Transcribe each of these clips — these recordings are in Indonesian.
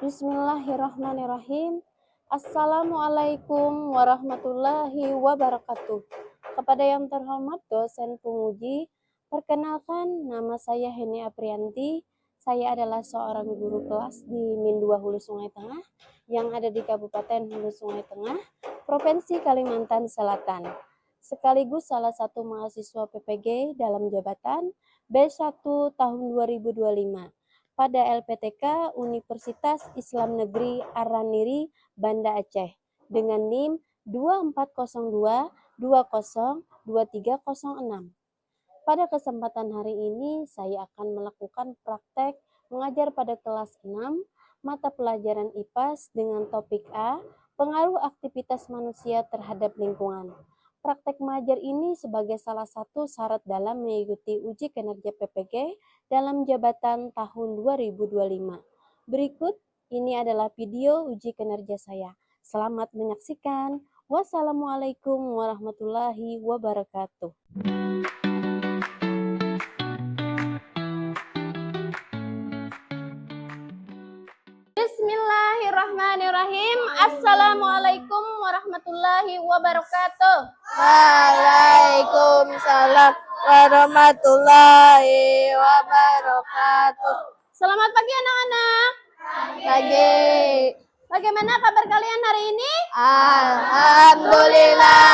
Bismillahirrahmanirrahim. Assalamualaikum warahmatullahi wabarakatuh. Kepada yang terhormat dosen penguji, perkenalkan nama saya Heni Aprianti. Saya adalah seorang guru kelas di Min 2 Hulu Sungai Tengah yang ada di Kabupaten Hulu Sungai Tengah, Provinsi Kalimantan Selatan. Sekaligus salah satu mahasiswa PPG dalam jabatan B1 tahun 2025. Pada LPTK Universitas Islam Negeri Ar-Raniri, Banda Aceh dengan NIM 2402202306. Pada kesempatan hari ini saya akan melakukan praktek mengajar pada kelas 6 mata pelajaran IPAS dengan topik A, pengaruh aktivitas manusia terhadap lingkungan. Praktek mengajar ini sebagai salah satu syarat dalam mengikuti uji kinerja PPG dalam jabatan tahun 2025. Berikut ini adalah video uji kinerja saya. Selamat menyaksikan. Wassalamualaikum warahmatullahi wabarakatuh. Bismillahirrahmanirrahim. Assalamualaikum warahmatullahi wabarakatuh. Waalaikumsalam warahmatullahi wabarakatuh. Selamat pagi anak-anak. Pagi. Bagaimana kabar kalian hari ini? Alhamdulillah,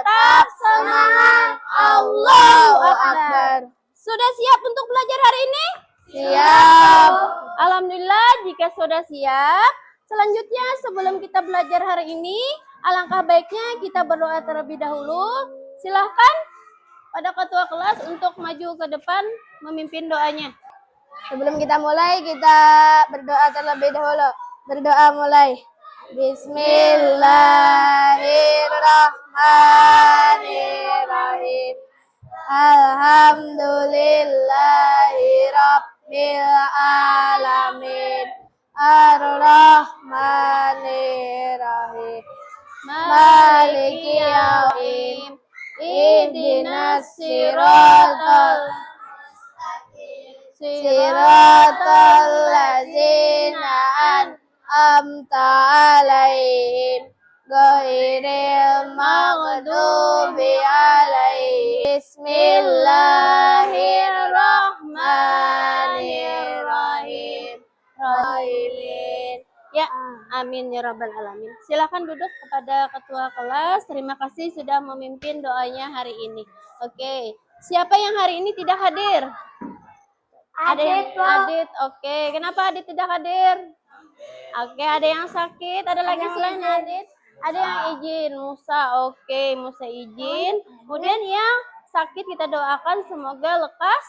tetap semangat. Allahu Akbar. Sudah siap untuk belajar hari ini? Siap. Alhamdulillah, jika sudah siap. Selanjutnya sebelum kita belajar hari ini, alangkah baiknya kita berdoa terlebih dahulu. Silahkan pada ketua kelas untuk maju ke depan memimpin doanya. Sebelum kita mulai, kita berdoa terlebih dahulu. Berdoa mulai. Bismillahirrahmanirrahim. Alhamdulillahirabbil alamin. Ar-Rahmanir-Rahim. Maliki yaumiddin. Ihdinas siratal ladzina an'amta 'alaihim ghairil maghdubi 'alaihim. Bismillahirrahmanirrahim. Ya, amin ya rabbal alamin. Silakan duduk kepada ketua kelas. Terima kasih sudah memimpin doanya hari ini. Oke, siapa yang hari ini tidak hadir? Adit. Oke, kenapa Adit tidak hadir? Oke, ada yang sakit, ada lagi selain Adit? Ada yang izin, Musa. Oke, Musa izin. Kemudian yang sakit kita doakan semoga lekas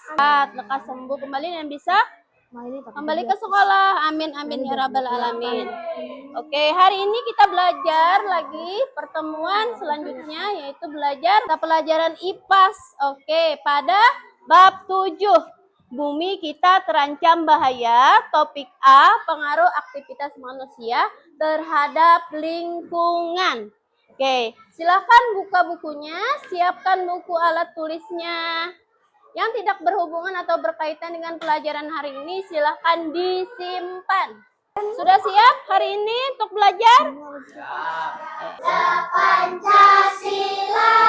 sembuh kembali dan bisa kembali ke sekolah. Amin amin ya rabbal alamin. Oke, hari ini kita belajar lagi pertemuan selanjutnya yaitu belajar pelajaran IPAS. Oke, pada bab 7. Bumi kita terancam bahaya. Topik A, pengaruh aktivitas manusia terhadap lingkungan. Oke, silahkan buka bukunya, siapkan buku alat tulisnya. Yang tidak berhubungan atau berkaitan dengan pelajaran hari ini silahkan disimpan. Sudah siap hari ini untuk belajar? Pancasila,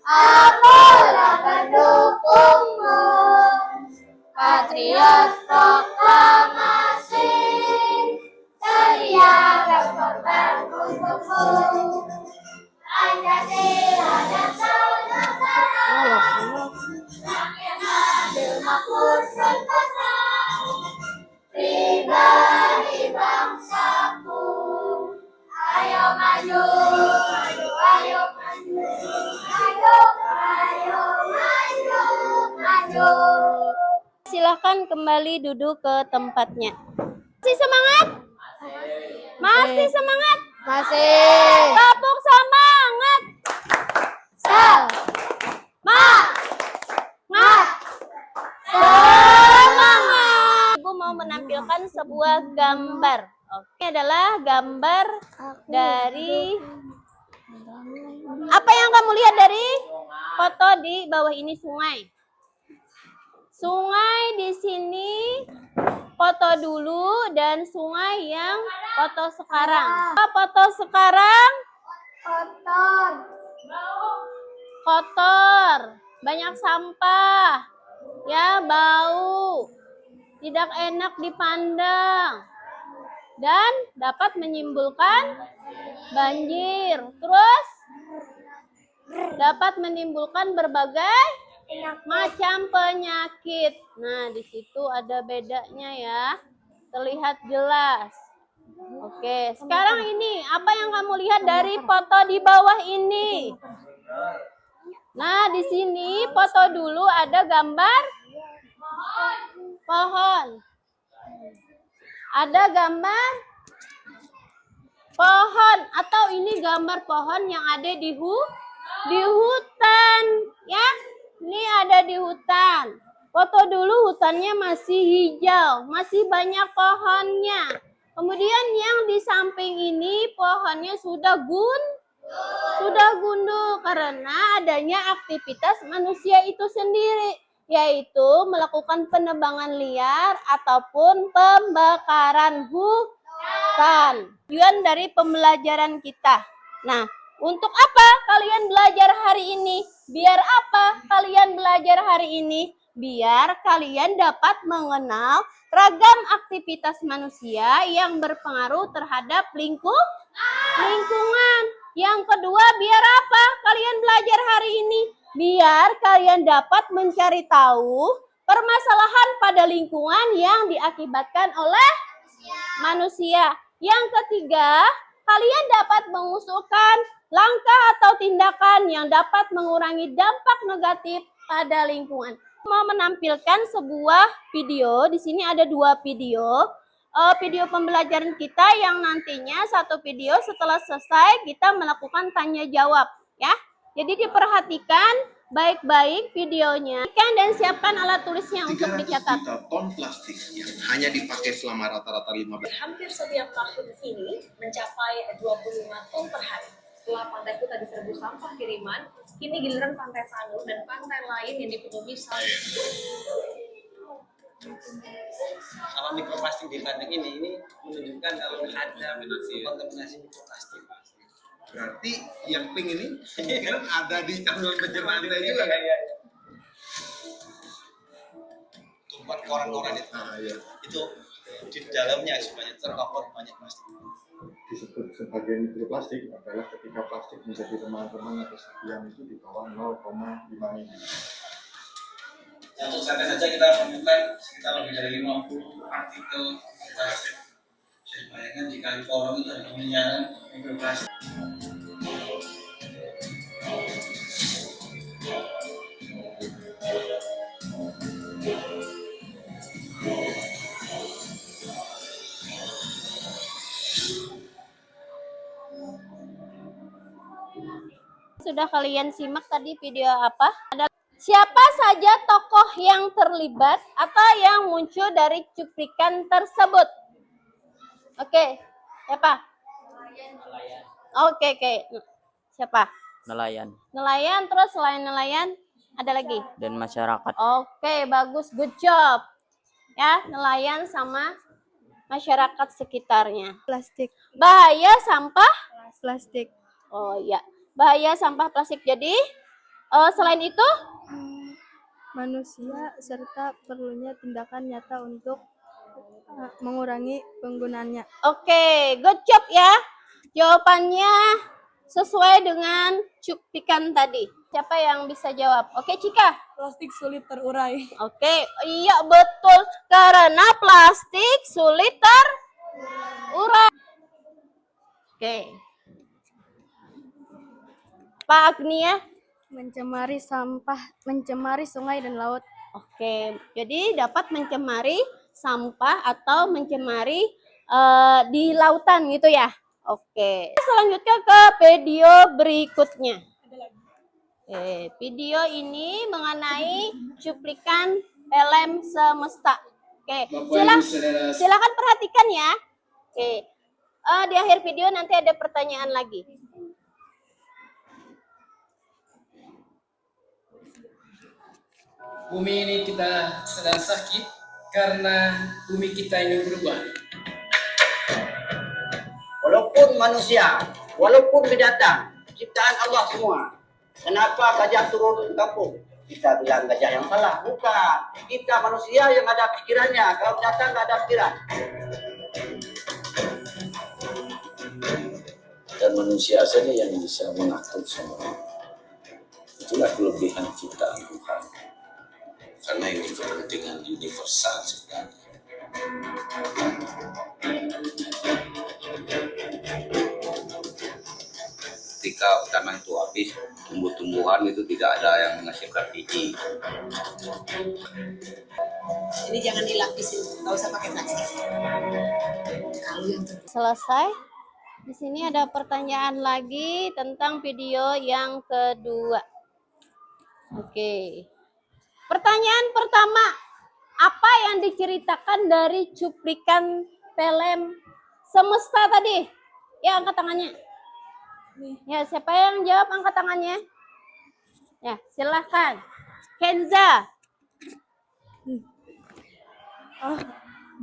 akulah pendukungmu. Patriot proklamasi, sedia berkorban untukmu. Pancasila dasar negara, rakyat adil makmur sentosa, pribadi bangsaku. Ayo maju, maju, ayo maju, maju, ayo maju, maju. Silahkan kembali duduk ke tempatnya. Masih semangat? Masih semangat? Masih. Tepuk semangat. Semangat. Ibu mau menampilkan sebuah gambar. Oke, ini adalah gambar dari apa yang kamu lihat dari foto di bawah ini sungai. Sungai di sini foto dulu dan sungai yang foto sekarang. Foto sekarang Kotor. kotor, banyak sampah, ya bau, tidak enak dipandang, dan dapat menimbulkan banjir. Terus dapat menimbulkan berbagai macam penyakit. Nah, di situ ada bedanya ya. Terlihat jelas. Oke, sekarang ini apa yang kamu lihat dari foto di bawah ini? Nah, di sini foto dulu ada gambar pohon. Ada gambar pohon atau ini gambar pohon yang ada di hutan, ya. Ini ada di hutan. Foto dulu hutannya masih hijau, masih banyak pohonnya. Kemudian yang di samping ini pohonnya sudah gundul karena adanya aktivitas manusia itu sendiri, yaitu melakukan penebangan liar ataupun pembakaran hutan. Tujuan dari pembelajaran kita. Nah, untuk apa kalian belajar hari ini? Biar apa kalian belajar hari ini? Biar kalian dapat mengenal ragam aktivitas manusia yang berpengaruh terhadap lingkungan. Yang kedua, biar apa kalian belajar hari ini? Biar kalian dapat mencari tahu permasalahan pada lingkungan yang diakibatkan oleh manusia. Yang ketiga, kalian dapat mengusulkan langkah atau tindakan yang dapat mengurangi dampak negatif pada lingkungan. Mau menampilkan sebuah video, di sini ada 2 video. Video pembelajaran kita yang nantinya satu video setelah selesai kita melakukan tanya jawab, ya. Jadi diperhatikan baik-baik videonya dan siapkan alat tulisnya untuk 300 dicatat. juta ton plastik yang hanya dipakai selama rata-rata 15. Hampir setiap tahun ini mencapai 25 ton per hari. Setelah Pantai Kuta diserbu sampah kiriman, kini giliran Pantai Sanur dan pantai lain yang dipenuhi sampah. Kalau mikroplastik di kandang ini menunjukkan kalau ada kontaminasi mikroplastik. Berarti yang pink ini kemungkinan ada di kandungan pencernaan juga kan? Tempat koran-koran itu, itu di dalamnya sebanyak tercover banyak plastik. Disebut sebagai mikroplastik adalah ketika plastik menjadi teman-teman atau sekian itu di bawah 0,5 mm. Untuk saat saja kita menemukan sekitar lebih dari 50 partikel mikroplastik. Bisa dibayangkan di kali kolong itu ada miliaran mikroplastik. Sudah kalian simak tadi video apa? Ada siapa saja tokoh yang terlibat atau yang muncul dari cuplikan tersebut? Oke, siapa? Oke. Siapa? Nelayan Nelayan, terus selain nelayan ada lagi? dan masyarakat. Oke, bagus, good job. Ya, nelayan sama masyarakat sekitarnya. Plastik. Bahaya sampah? Plastik. Oh iya, bahaya sampah plastik. Jadi, selain itu? Manusia serta perlunya tindakan nyata untuk mengurangi penggunaannya. Oke, good job ya. Jawabannya sesuai dengan cuplikan tadi. Siapa yang bisa jawab? Oke, Cika. Plastik sulit terurai. Oke, iya betul. Karena plastik sulit terurai. Oke. Pak Agnia. Mencemari sampah, mencemari sungai dan laut. Oke, jadi dapat mencemari sampah atau mencemari di lautan gitu ya. Oke, selanjutnya ke video berikutnya. Video ini mengenai cuplikan film semesta. Oke, silakan perhatikan ya. Oke, di akhir video nanti ada pertanyaan lagi. Bumi ini kita sedang sakit karena bumi kita ini berubah. Walaupun manusia, walaupun binatang, ciptaan Allah semua. Kenapa gajah turun ke kampung? Kita bilang gajah yang salah. Bukan. Kita manusia yang ada pikirannya. Kalau binatang nggak ada pikiran. Dan manusia saja yang bisa mengatur semua. Itulah kelebihan ciptaan Tuhan. Karena ini kepentingan universal sebenarnya. Ketika tanah itu habis, tumbuh-tumbuhan itu tidak ada yang menghasilkan biji. Ini jangan dilapisin, nggak usah pakai plastik. Kalau yang Selesai. Di sini ada pertanyaan lagi tentang video yang kedua. Oke. Pertanyaan pertama, apa yang diceritakan dari cuplikan film Semesta tadi? Ya, angkat tangannya. Ya, siapa yang jawab, angkat tangannya. Ya, silahkan. Kenza.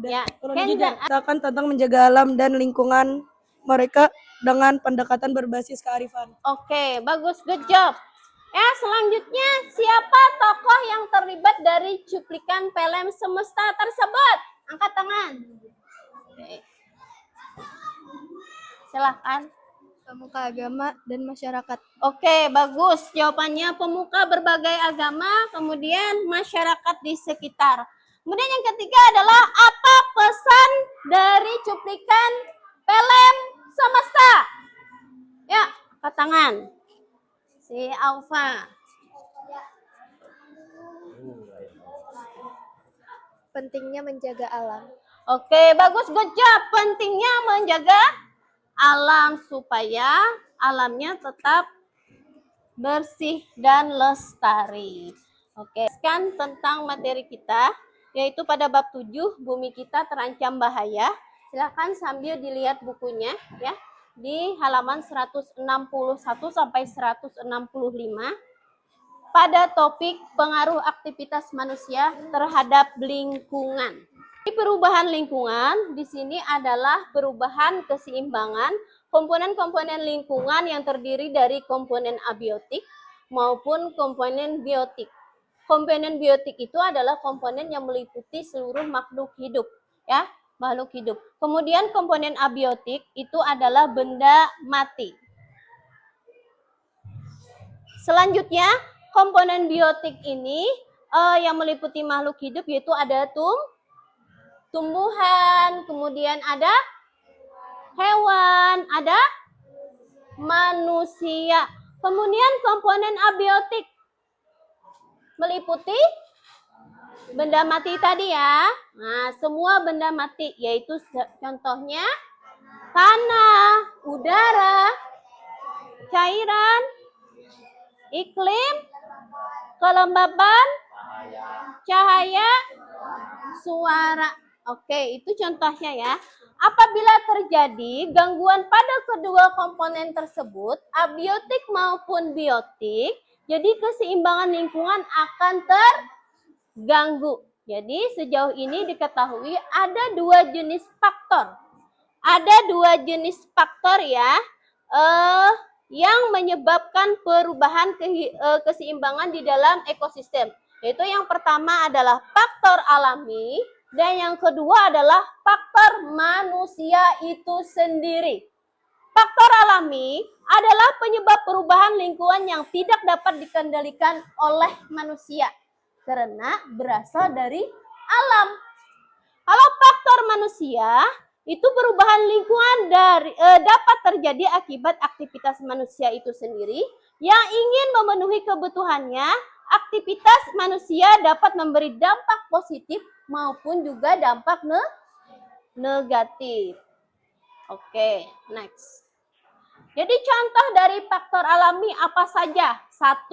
Ya, Kenza. Ceritakan tentang menjaga alam dan lingkungan mereka dengan pendekatan berbasis kearifan. Oke, bagus, good job. Ya, selanjutnya siapa tokoh yang terlibat dari cuplikan film Semesta tersebut? Angkat tangan. Oke. Silahkan. Pemuka agama dan masyarakat. Oke, bagus. Jawabannya pemuka berbagai agama, kemudian masyarakat di sekitar. Kemudian yang ketiga adalah apa pesan dari cuplikan film Semesta? Ya, angkat tangan. Si Alfa. Pentingnya menjaga alam. Oke, bagus, good job. Pentingnya menjaga alam supaya alamnya tetap bersih dan lestari. Oke, sekian tentang materi kita, yaitu pada bab 7, bumi kita terancam bahaya. Silakan sambil dilihat bukunya ya, di halaman 161 sampai 165 pada topik pengaruh aktivitas manusia terhadap lingkungan. Di perubahan lingkungan di sini adalah perubahan keseimbangan komponen-komponen lingkungan yang terdiri dari komponen abiotik maupun komponen biotik. Komponen biotik itu adalah komponen yang meliputi seluruh makhluk hidup, ya, makhluk hidup. Kemudian komponen abiotik itu adalah benda mati. Selanjutnya, komponen biotik ini yang meliputi makhluk hidup yaitu ada tumbuhan, kemudian ada hewan, ada manusia. Kemudian komponen abiotik meliputi benda mati tadi ya. Nah, semua benda mati yaitu contohnya tanah, udara, cairan, iklim, kelembaban, cahaya, suara. Oke, itu contohnya ya. Apabila terjadi gangguan pada kedua komponen tersebut, abiotik maupun biotik, jadi keseimbangan lingkungan akan terganggu. Jadi sejauh ini diketahui ada dua jenis faktor. Ada dua jenis faktor ya, yang menyebabkan perubahan keseimbangan di dalam ekosistem. Yaitu yang pertama adalah faktor alami dan yang kedua adalah faktor manusia itu sendiri. Faktor alami adalah penyebab perubahan lingkungan yang tidak dapat dikendalikan oleh manusia karena berasal dari alam. Kalau faktor manusia itu perubahan lingkungan dapat terjadi akibat aktivitas manusia itu sendiri yang ingin memenuhi kebutuhannya. Aktivitas manusia dapat memberi dampak positif maupun juga dampak negatif. Oke, next. Jadi contoh dari faktor alami apa saja? 1.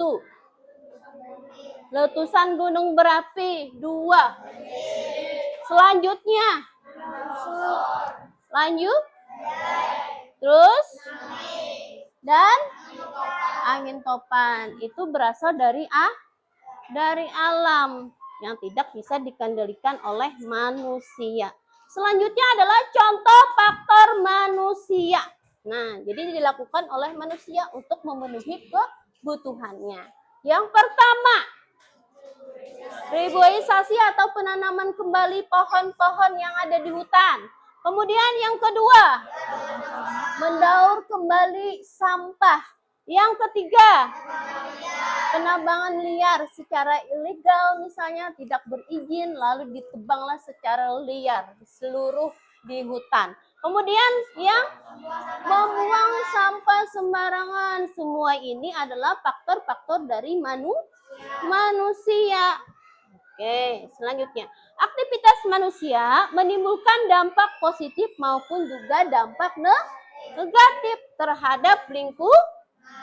Letusan gunung berapi. 2. Selanjutnya. Lanjut. Terus. Dan angin topan. Itu berasal dari alam. yang tidak bisa dikendalikan oleh manusia. Selanjutnya adalah contoh faktor manusia. Nah, jadi dilakukan oleh manusia untuk memenuhi kebutuhannya. Yang pertama, reboisasi atau penanaman kembali pohon-pohon yang ada di hutan. Kemudian yang kedua, mendaur kembali sampah. Yang ketiga, penambangan liar secara ilegal, misalnya tidak berizin lalu ditebanglah secara liar di seluruh di hutan. Kemudian yang membuang sampah sembarangan. Semua ini adalah faktor-faktor dari manusia. Oke, selanjutnya. Aktivitas manusia menimbulkan dampak positif maupun juga dampak negatif terhadap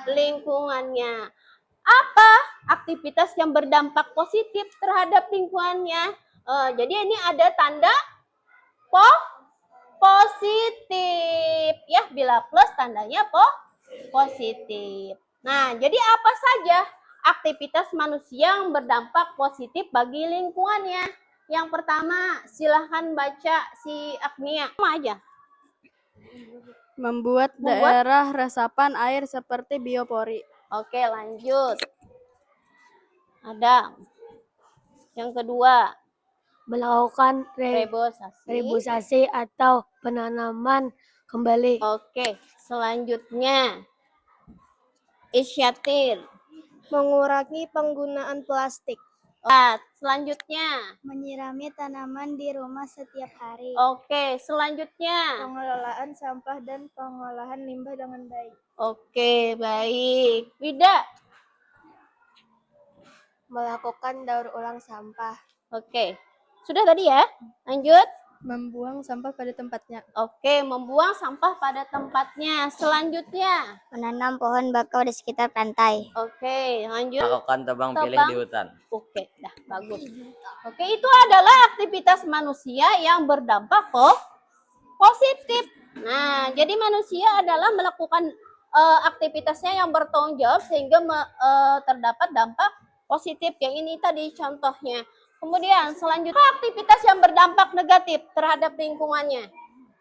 lingkungannya. Apa aktivitas yang berdampak positif terhadap lingkungannya? Jadi ini ada tanda positif ya, bila plus tandanya positif. Nah, jadi apa saja aktivitas manusia yang berdampak positif bagi lingkungannya? Yang pertama, silahkan baca si Agnia. Apa aja? Membuat daerah resapan air seperti biopori. Oke, lanjut. Ada. Yang kedua, Melakukan reboisasi atau penanaman kembali. Oke, selanjutnya Isyatir. Mengurangi penggunaan plastik. Selanjutnya Menyirami tanaman di rumah setiap hari. oke, selanjutnya Pengelolaan sampah dan pengolahan limbah dengan baik. oke, baik. Wida. Melakukan daur ulang sampah. Oke, sudah tadi ya. Lanjut. Membuang sampah pada tempatnya. Oke, membuang sampah pada tempatnya. Selanjutnya Menanam pohon bakau di sekitar pantai. oke, lanjut. Melakukan tebang pilih Tebang. di hutan. Oke, dah bagus. Oke, itu adalah aktivitas manusia yang berdampak positif. Nah, jadi manusia adalah melakukan aktivitasnya yang bertanggung jawab sehingga terdapat dampak positif. Yang ini tadi contohnya. Kemudian selanjutnya aktivitas yang berdampak negatif terhadap lingkungannya.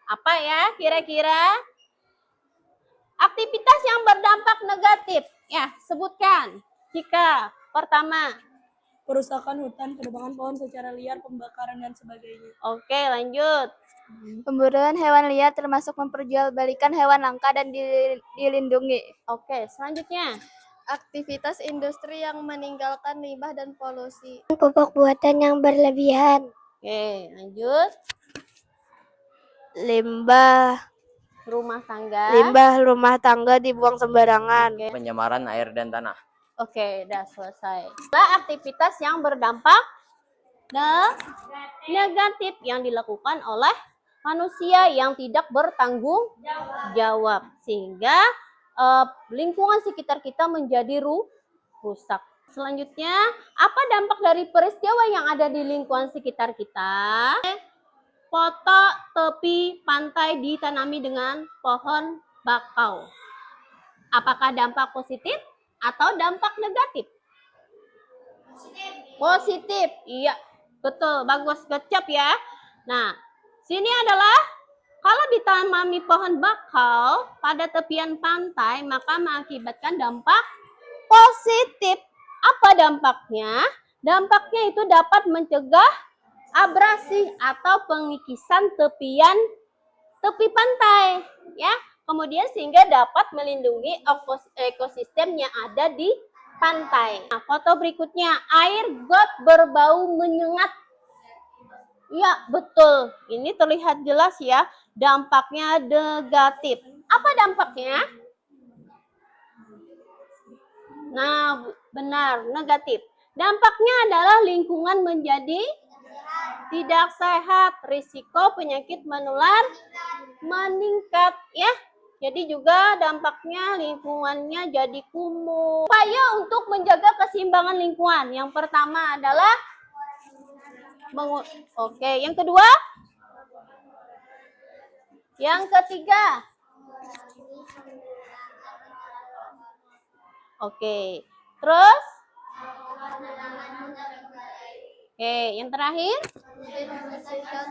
Apa ya kira-kira? Aktivitas yang berdampak negatif. Ya, sebutkan. Jika pertama, Perusakan hutan, penebangan pohon secara liar, pembakaran dan sebagainya. oke, lanjut. Pemburuan hewan liar termasuk memperjualbelikan hewan langka dan dilindungi. Oke, selanjutnya. Aktivitas industri yang meninggalkan limbah dan polusi. Pupuk buatan yang berlebihan. Oke, lanjut. Limbah rumah tangga dibuang sembarangan. Oke. Pencemaran air dan tanah. Oke, udah selesai. Aktivitas yang berdampak negatif yang dilakukan oleh manusia yang tidak bertanggung jawab sehingga lingkungan sekitar kita menjadi rusak. Selanjutnya, apa dampak dari peristiwa yang ada di lingkungan sekitar kita? Foto tepi pantai ditanami dengan pohon bakau. Apakah dampak positif atau dampak negatif? Positif. Iya, betul. Bagus, kecap ya. Nah, sini adalah kalau ditanami pohon bakau pada tepian pantai, maka mengakibatkan dampak positif. Apa dampaknya? Dampaknya itu dapat mencegah abrasi atau pengikisan tepi pantai, ya. Kemudian sehingga dapat melindungi ekosistem yang ada di pantai. Nah, foto berikutnya, air got berbau menyengat. Ya, betul. Ini terlihat jelas ya, dampaknya negatif. Apa dampaknya? Nah, benar, negatif. Dampaknya adalah lingkungan menjadi tidak sehat, risiko penyakit menular meningkat ya. Jadi juga dampaknya lingkungannya jadi kumuh. Upaya untuk menjaga keseimbangan lingkungan. Yang pertama adalah yang kedua? Yang ketiga? Oke. Terus? Oke, yang terakhir?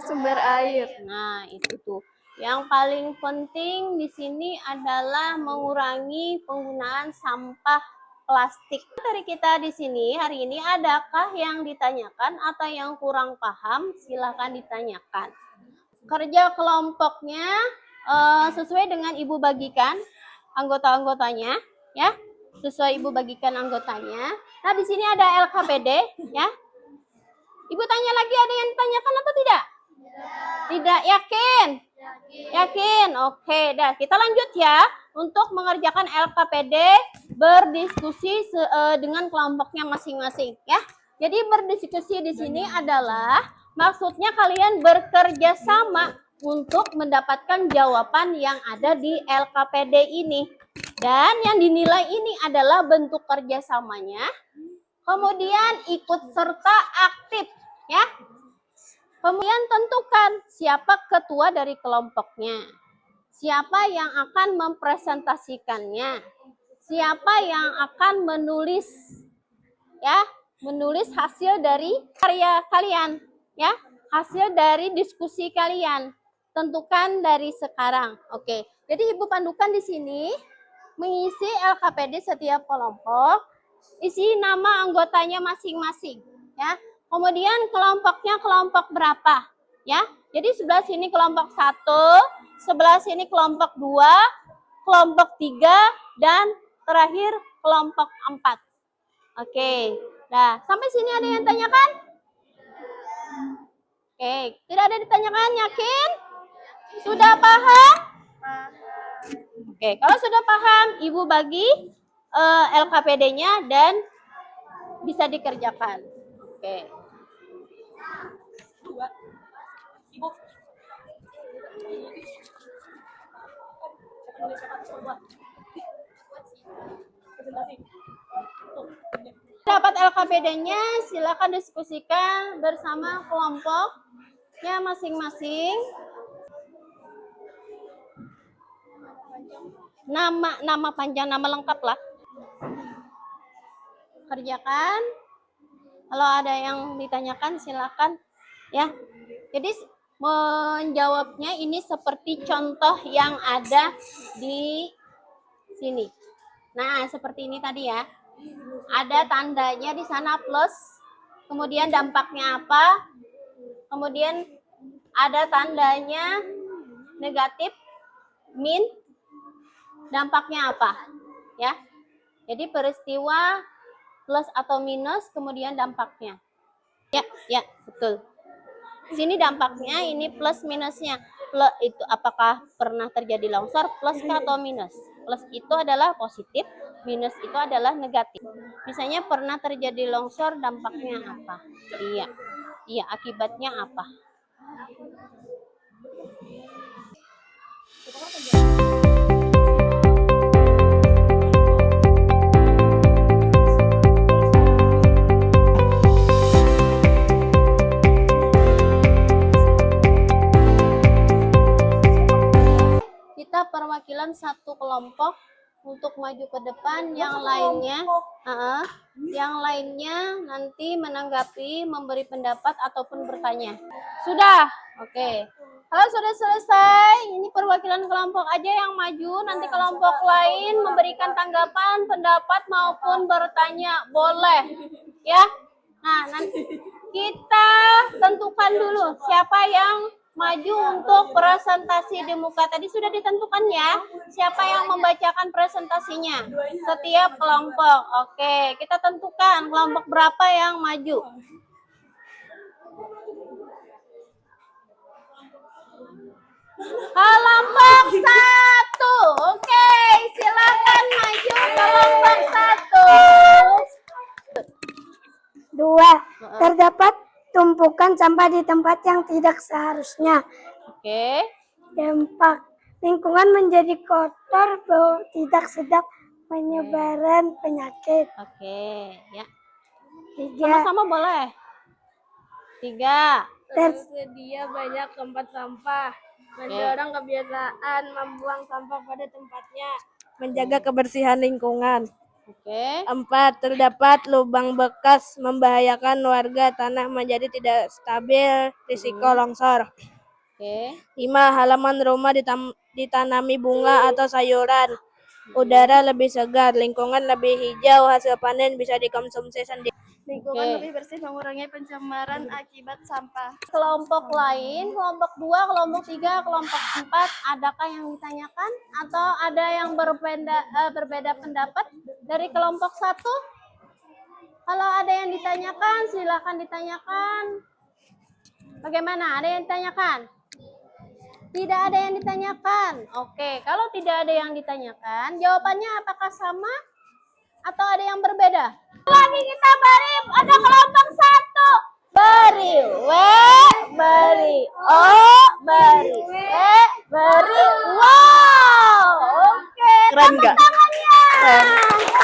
Sumber air. Nah, itu tuh. Yang paling penting di sini adalah mengurangi penggunaan sampah plastik. Dari kita di sini hari ini, adakah yang ditanyakan atau yang kurang paham? Silakan ditanyakan. Kerja kelompoknya sesuai dengan Ibu bagikan anggota-anggotanya, ya. Sesuai Ibu bagikan anggotanya. Nah, di sini ada LKPD, ya. Ibu tanya lagi, ada yang ditanyakan atau tidak? Tidak, yakin? Yakin? Oke, dah. Kita lanjut ya untuk mengerjakan LKPD berdiskusi dengan kelompoknya masing-masing, ya. Jadi berdiskusi di sini adalah maksudnya kalian bekerja sama untuk mendapatkan jawaban yang ada di LKPD ini. Dan yang dinilai ini adalah bentuk kerjasamanya. Kemudian ikut serta aktif, ya. Kemudian tentukan siapa ketua dari kelompoknya, siapa yang akan mempresentasikannya, siapa yang akan menulis, ya, menulis hasil dari karya kalian, ya, hasil dari diskusi kalian. Tentukan dari sekarang. Oke. Jadi Ibu pandukan di sini mengisi LKPD setiap kelompok. Isi nama anggotanya masing-masing, ya. Kemudian kelompoknya kelompok berapa, ya. Jadi sebelah sini kelompok 1, sebelah sini kelompok 2, kelompok 3, dan terakhir kelompok 4. Oke. Nah, sampai sini ada yang tanyakan? Oke, tidak ada ditanyakan, yakin? Sudah paham? Oke, kalau sudah paham, Ibu bagi LKPD-nya dan bisa dikerjakan. Oke. Dapat LKPD-nya, silakan diskusikan bersama kelompoknya masing-masing. Nama panjang, nama lengkap lah. Kerjakan. Kalau ada yang ditanyakan silakan, ya. Jadi menjawabnya ini seperti contoh yang ada di sini. Nah, seperti ini tadi ya. Ada tandanya di sana plus, kemudian dampaknya apa? Kemudian ada tandanya negatif, min, dampaknya apa? Ya. Jadi peristiwa plus atau minus, kemudian dampaknya. Ya, betul. Sini dampaknya, ini plus minusnya. Plus itu apakah pernah terjadi longsor, plus atau minus? Plus itu adalah positif, minus itu adalah negatif. Misalnya pernah terjadi longsor, dampaknya apa? Iya, akibatnya apa? Kita perwakilan satu kelompok untuk maju ke depan, yang lainnya nanti menanggapi, memberi pendapat ataupun bertanya. Sudah? Oke. Kalau sudah selesai, ini perwakilan kelompok aja yang maju, nanti kelompok lain memberikan tanggapan, pendapat maupun bertanya, boleh. Ya. Nah, nanti kita tentukan dulu siapa yang maju untuk presentasi di muka. Tadi sudah ditentukan ya, siapa yang membacakan presentasinya setiap kelompok. Oke, kita tentukan kelompok berapa yang maju. Kelompok 1. Oke, silakan maju kelompok 1. 2. Terdapat tumpukan sampah di tempat yang tidak seharusnya. Oke. Dampak lingkungan menjadi kotor, bau tidak sedap, penyebaran penyakit. Oke, ya. 3. Sama-sama boleh. 3. Tersedia banyak tempat sampah, mendorong kebiasaan membuang sampah pada tempatnya, menjaga kebersihan lingkungan. Oke. 4. Terdapat lubang bekas membahayakan warga, tanah menjadi tidak stabil, risiko longsor. Oke. 5. Halaman rumah ditanami bunga atau sayuran. Udara lebih segar, lingkungan lebih hijau, hasil panen bisa dikonsumsi sendiri. Lingkungan Oke. lebih bersih mengurangi pencemaran akibat sampah. Kelompok lain, kelompok 2, kelompok 3, kelompok 4, adakah yang ditanyakan atau ada yang berbeda pendapat dari kelompok 1? Kalau ada yang ditanyakan, silakan ditanyakan. Bagaimana? Ada yang ditanyakan? Tidak ada yang ditanyakan. Oke, kalau tidak ada yang ditanyakan, jawabannya apakah sama atau ada yang berbeda? Lagi kita beri, ada kelompok 1. Beri, beri, beri, beri. Wow, oke. Keren nggak? Tangannya.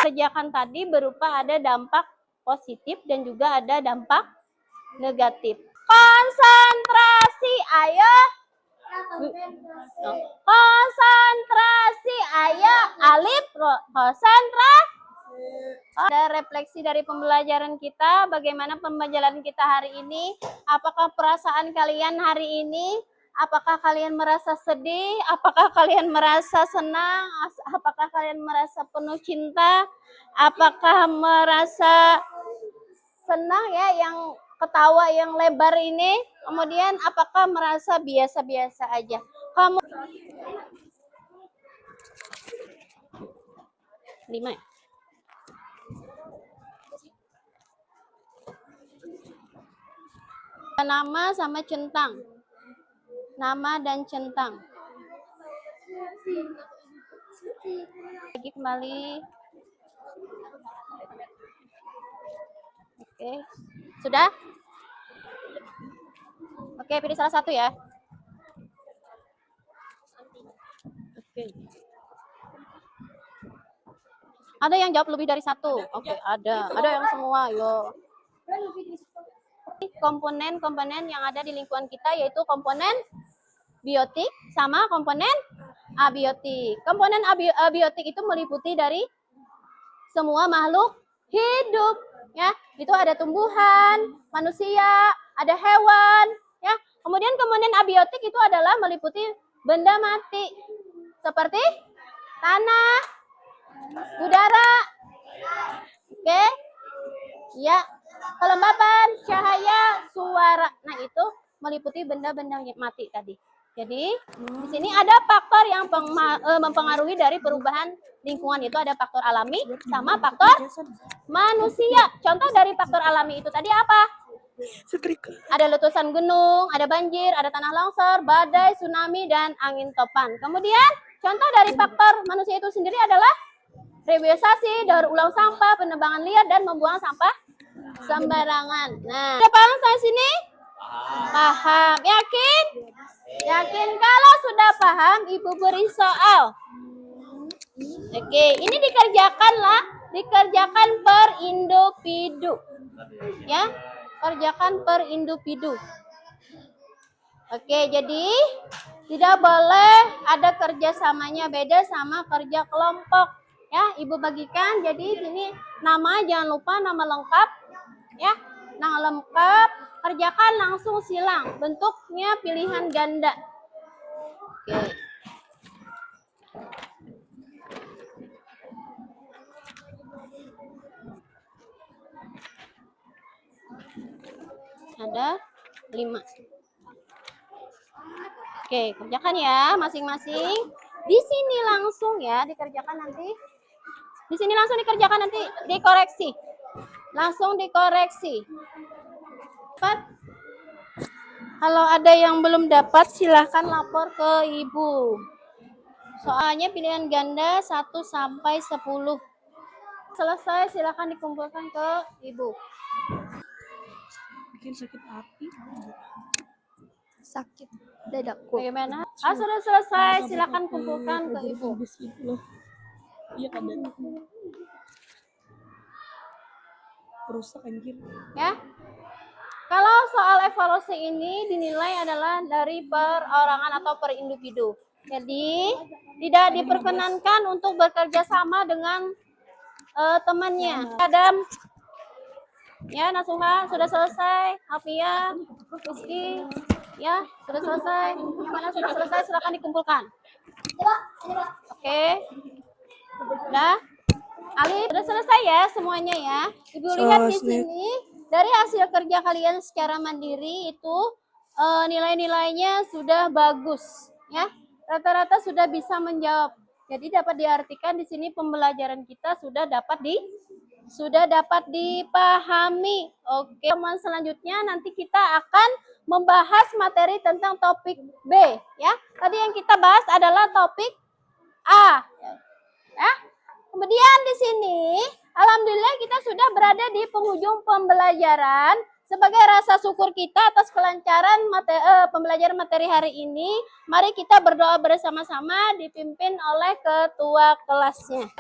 Kerjakan tadi berupa ada dampak positif dan juga ada dampak negatif. Konsentrasi, ayo. Konsentrasi, ayo. Alif, konsentrasi. Ada refleksi dari pembelajaran kita, bagaimana pembelajaran kita hari ini, apakah perasaan kalian hari ini, apakah kalian merasa sedih, apakah kalian merasa senang, apakah kalian merasa penuh cinta, apakah merasa senang ya, yang ketawa yang lebar ini, kemudian apakah merasa biasa-biasa aja. Kamu 5 ya? Nama sama centang. Nama dan centang. Lagi kembali. Oke. Sudah? Oke, pilih salah satu ya. Oke. Ada yang jawab lebih dari satu? Oke, ada. Ada yang semua, yo. Komponen-komponen yang ada di lingkungan kita yaitu komponen biotik sama komponen abiotik. Komponen abiotik itu meliputi dari semua makhluk hidup, ya. Itu ada tumbuhan, manusia, ada hewan, ya. Kemudian komponen abiotik itu adalah meliputi benda mati seperti tanah, udara, oke, ya. Kelembapan, cahaya, suara. Nah, itu meliputi benda-benda mati tadi. Jadi, di sini ada faktor yang mempengaruhi dari perubahan lingkungan. Itu ada faktor alami sama faktor manusia. Contoh dari faktor alami itu tadi apa? Ada letusan gunung, ada banjir, ada tanah longsor, badai, tsunami, dan angin topan. Kemudian, contoh dari faktor manusia itu sendiri adalah reboisasi, daur ulang sampah, penebangan liar, dan membuang sampah sembarangan. Nah, ada paham sampai sini? Paham. Yakin? Yakin? Kalau sudah paham, Ibu beri soal. Oke, ini dikerjakan per individu. Ya, kerjakan per individu. Oke, jadi tidak boleh ada kerjasamanya, beda sama kerja kelompok. Ya, Ibu bagikan. Jadi sini nama, jangan lupa nama lengkap. Ya, nama lengkap, kerjakan langsung silang. Bentuknya pilihan ganda. Oke. Ada 5. Oke, kerjakan ya masing-masing. Di sini langsung ya dikerjakan nanti. Di sini langsung dikerjakan nanti, dikoreksi. Langsung dikoreksi. Kalau ada yang belum dapat, silahkan lapor ke Ibu. Soalnya pilihan ganda 1 sampai 10. Selesai, silahkan dikumpulkan ke Ibu. Bikin sakit hati. Sakit dadaku. Bagaimana? Sudah selesai, silahkan kumpulkan ke Ibu. Iya kan, rusak anjir. Ya. Kalau soal evaluasi ini dinilai adalah dari perorangan atau per individu. Jadi, tidak diperkenankan untuk bekerja sama dengan temannya. Adam, ya Nasuha sudah selesai. Hafia, Rizky, ya sudah selesai. Yang mana sudah selesai silakan dikumpulkan. Oke, udah. Ali sudah selesai ya semuanya ya. Ibu lihat di sini dari hasil kerja kalian secara mandiri itu nilai-nilainya sudah bagus ya. Rata-rata sudah bisa menjawab. Jadi dapat diartikan di sini pembelajaran kita sudah dapat dipahami. Oke, teman selanjutnya nanti kita akan membahas materi tentang topik B ya. Tadi yang kita bahas adalah topik A. Ya. Kemudian di sini alhamdulillah kita sudah berada di penghujung pembelajaran. Sebagai rasa syukur kita atas kelancaran pembelajaran materi hari ini, mari kita berdoa bersama-sama dipimpin oleh ketua kelasnya.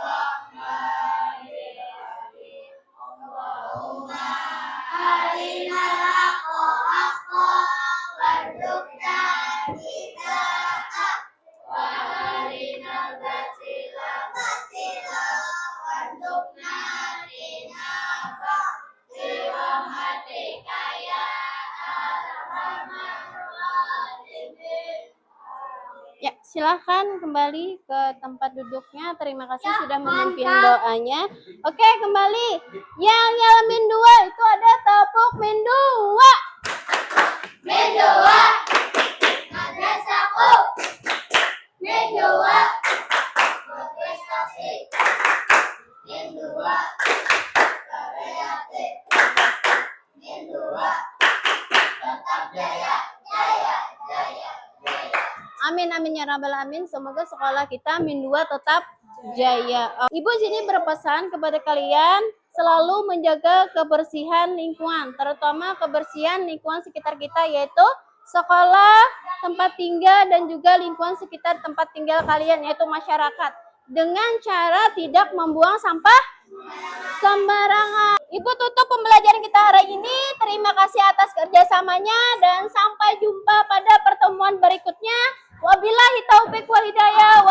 Ya, silahkan kembali ke tempat duduknya. Terima kasih sudah memimpin doanya. Oke, kembali. Yang nyala min 2 itu ada tepuk min 2. Min 2. Madrasahku. Min 2. Prestasi. Min 2. Kreatif. Min 2. Tetap jaya, jaya, jaya, jaya. Amin amin ya rabbal alamin. Semoga sekolah kita min 2 tetap jaya. Ibu sini berpesan kepada kalian selalu menjaga kebersihan lingkungan, terutama kebersihan lingkungan sekitar kita yaitu sekolah, tempat tinggal dan juga lingkungan sekitar tempat tinggal kalian yaitu masyarakat dengan cara tidak membuang sampah sembarangan. Ibu tutup pembelajaran kita hari ini. Terima kasih atas kerjasamanya dan sampai jumpa pada pertemuan berikutnya. Wabillahi taufiq wal hidayah.